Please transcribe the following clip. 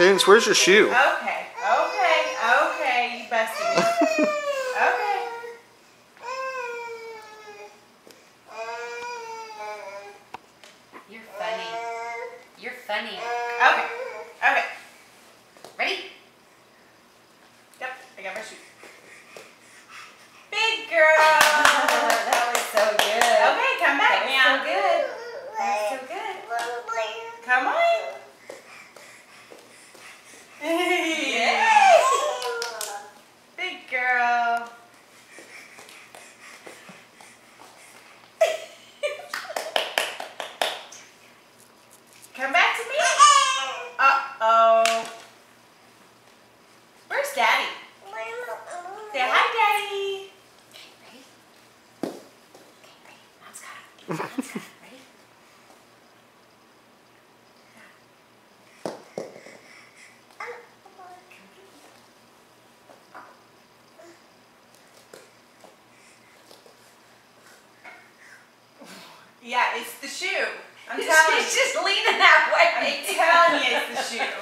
Cadence, where's your shoe? Okay, you busted me. Okay. You're funny. You're funny. Okay. Ready? Yep, I got my shoe. Big girl. That was so good. Okay, come back now. So good. That's so good. Come on. Yay! Big girl. Come back to me. Uh-oh. Where's Daddy? Say hi, Daddy. Okay, ready? Okay, ready? Mom's got it. Mom's got it. Ready? Yeah, it's the shoe. I'm telling you. She's just leaning that way. I'm telling you it's the shoe.